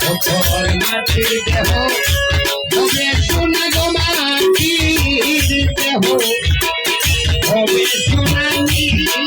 ঘর মাটির দেহ হবে সোনা গো মাটির দেহ হবে সোনা নীলে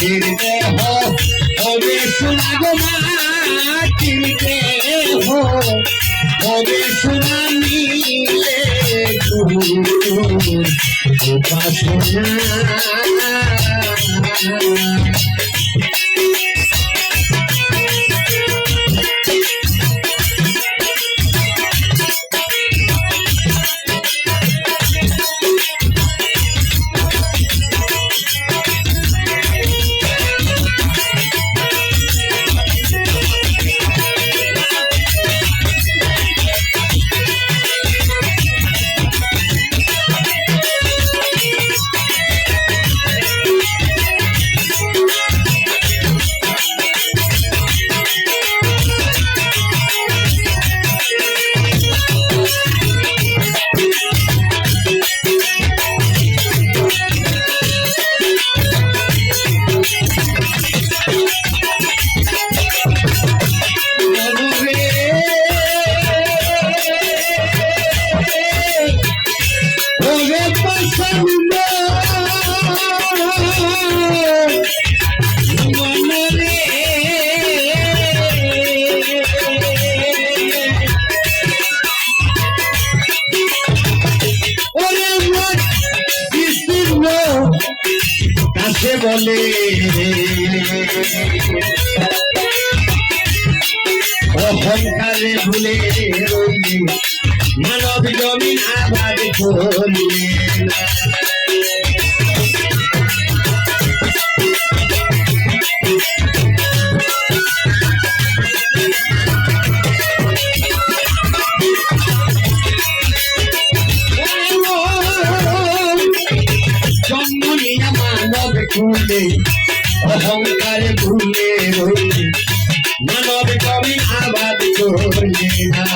মাটির দেহ হবে সোনা গো মাটির দেহ হবে সোনা নীলে উপাসনা বলে অহংকারে ভুলে রইলি মানব জমিন আবাদ করলি জন্ম নিয়া মানব খুলে অহংকারে ভুলে রইলি মানব জমিন আবাদ করলি না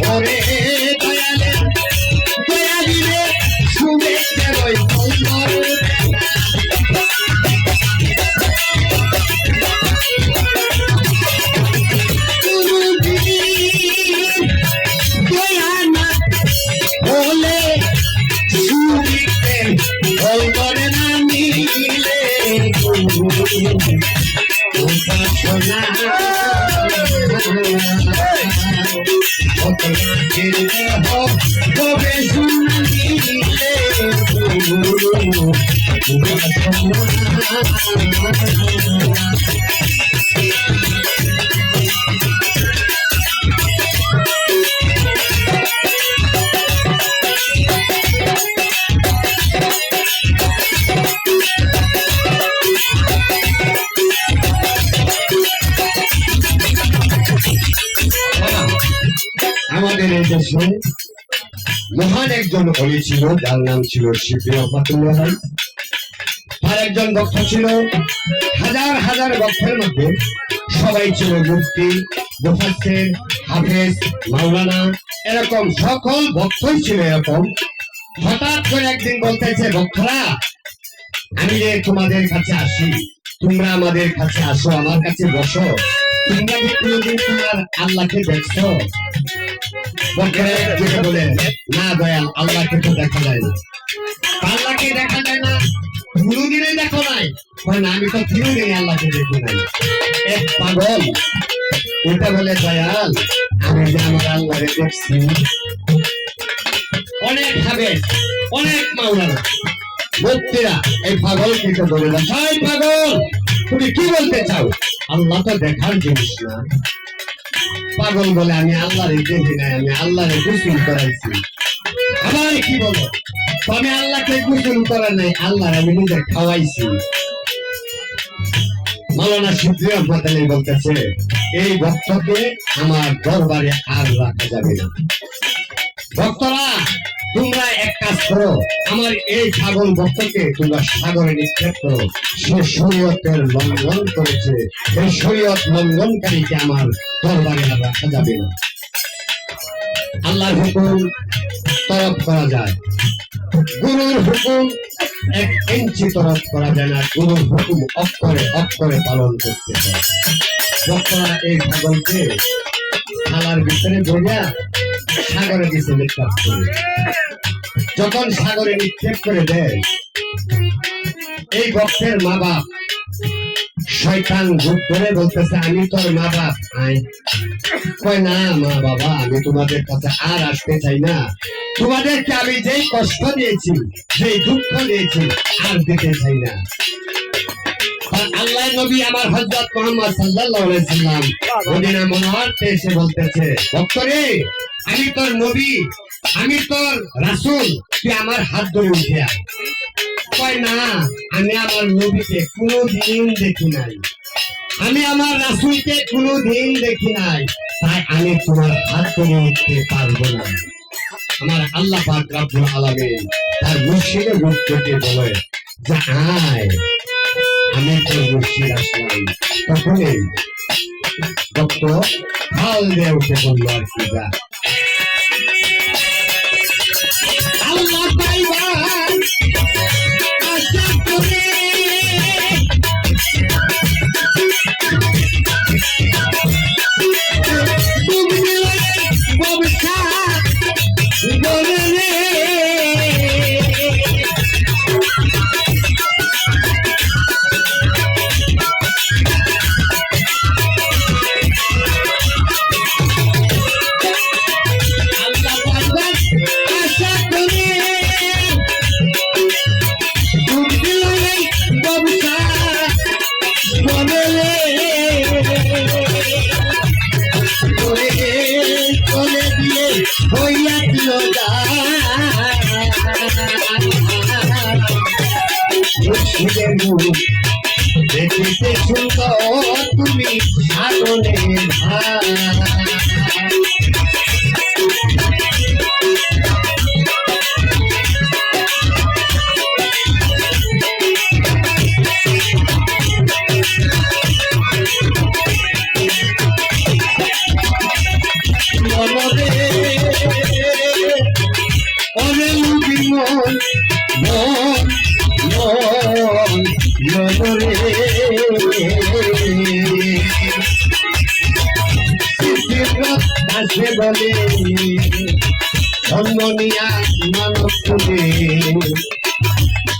ওরে দয়ালে দয়া দিলে শুভেচ্ছা রই দয়া না হলে সুবিধে ভয় করে না আমাদের এই দেশে মহান একজন অলি ছিল, যার নাম ছিল শিবলি রহমাতুল্লাহ। তার একজন ভক্ত ছিল, হাজার হাজার ভক্তের মধ্যে সবাই ছিল মুফতি, মুফাসসির, হাফেজ, মাওলানা, এরকম সকল ভক্তই ছিল এরকম। হঠাৎ করে একদিন বলতেছে, ভক্তরা আমি যে তোমাদের কাছে আসি, তোমরা আমাদের কাছে আসো, আমার কাছে বসো, তোমরা কি কোনোদিন তোমার আল্লাহকে দেখছো? ভক্তরা যেটা বলে, না দয়াল, আল্লাহকে তো দেখা যায় না। আল্লাহকে দেখা যায় না, কোনোদিনই দেখো নাই? না, আমি তো কোনোদিন আল্লাহকে দেখি নাই। এক পাগল এটা বলে, দয়াল আমি যে আমার আল্লাহকে দেখছি। অনেক হাফেজ, অনেক মাওলানা, মুফতিরা এই পাগলকে তো বলে না, এই পাগল তুমি কি বলতে চাও? আল্লাহ তো দেখার জিনিস না। পাগল বলে, আমি আল্লাহরে দেখি নাই, আমি আল্লাহরে গোসল করাইছি। আবার কি বলো? আমি আল্লাহকে গোসল করা নাই, আল্লাহর আমি নিজে খাওয়াইছি। মাওলানা শিবলি রহমাতুল্লাহ বলতেছে, এই ভক্তকে আমার দরবারে আর রাখা যাবে না। ভক্তরা তোমরা এক কাজ করো, আমার এই পাগল ভক্তকে তোমরা সাগরে নিক্ষেপ করো। সে শরীয়তের লঙ্ঘন করেছে, এই শরীয়ত লঙ্ঘনকারীকে আমার দরবারে আর রাখা যাবে না। আল্লাহর হুকুম তরফ করা যায়, গুরুর হুকুম 1 ইঞ্চি তরফ করা যায় না। গুরুর হুকুম অক্ষরে অক্ষরে পালন করতে হয়। ভক্তরা এই পাগলকে থালার ভিতরে ধরিয়া সাগরে দিতে নিক্ষেপ করে। যখন সাগরে নিক্ষেপ করে দেয়, এই ভক্তের মা বাপ শয়তান ভূত ধরে বলতেছে, আমি তোর মা বাপ। কয় না মা বাবা, আমি তোমাদের কাছে আর আসতে চাই না, তোমাদেরকে আমি যেই কষ্ট দিয়েছি, যেই দুঃখ দিয়েছি, আর দিতে চাই না। আল্লাহ নবী আমার হযরত মুহাম্মদ সাল্লাল্লাহু আলাইহি সাল্লাম মদিনা মুনাওয়ারাতে এসে বলতেছে, ভক্তরে আমি তোর নবী, আমি তোর রাসূল, তুই আমার হাত ধরে উঠে আয়। কয় না, আমি আমার নবীকে কোনোদিন দেখি নাই, আমি আমার রাসূলকে কোনোদিন দেখি নাই, তাই আমি তোমার হাত ধরে উঠতে পারবো না। আমার আল্লাহ পাক রব্বুল আলামিন তার মুর্শিদের রূপ থেকে বলে যে, আয় আমি তোর মুর্শিদ আসলাম। তখনই ভক্ত হাল দিয়ে উঠে বললো, আর কি যা আল্লাহ পাইবার আশা করে তুমি ব্যবসা করে রে। দেখিতে সুন্দর তুমি সাগরে মনে অনেক মন মন আসে বলে সম্মানিয়া মানব ফুলে,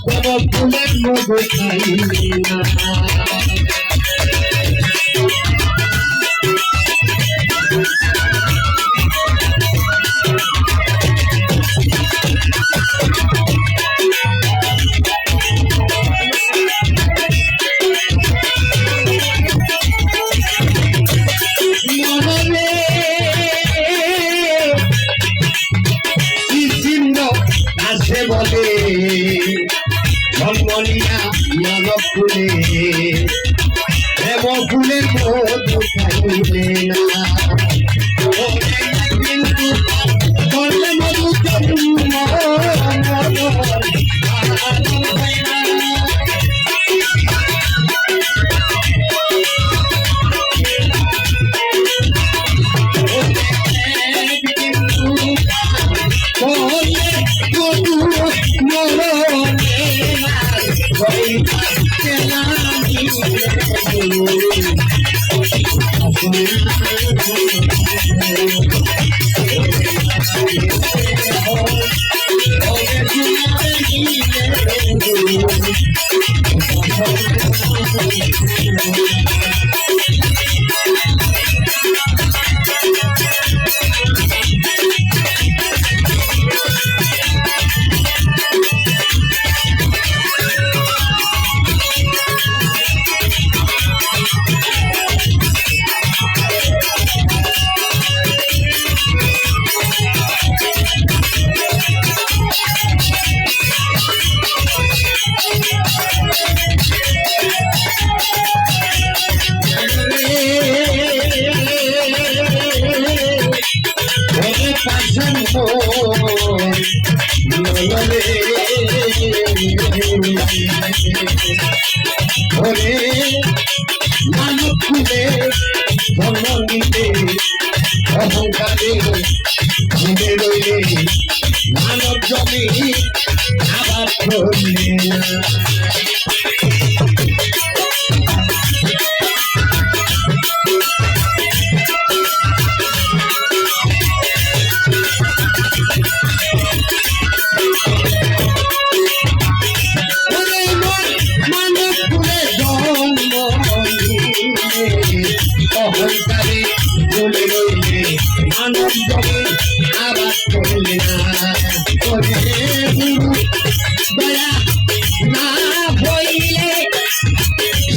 কোন ফুলের মধু খাই না। জন্মনিয়া মানব ফুলে দেব ফুলের মধু খাইলে না কিন্তু করলে মধু ওরে মানব ফুলে ধর্ম নিতে অহংকারে ঘুমে রইলে মানব জমি আবার করলে না অহংকারে বলে রইলে মানব জমি আবার করলে না দয়া না হইলে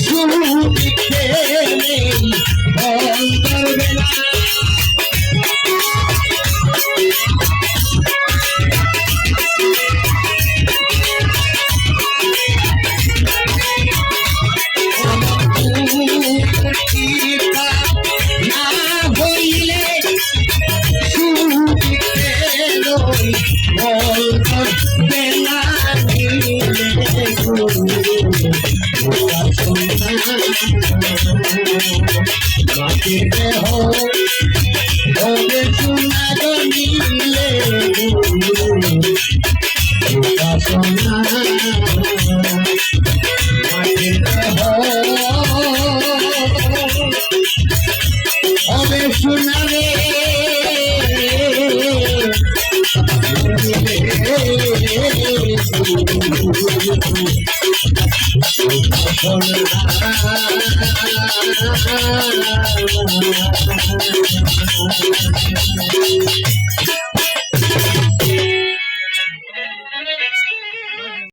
শুরু নেই ফল করবে না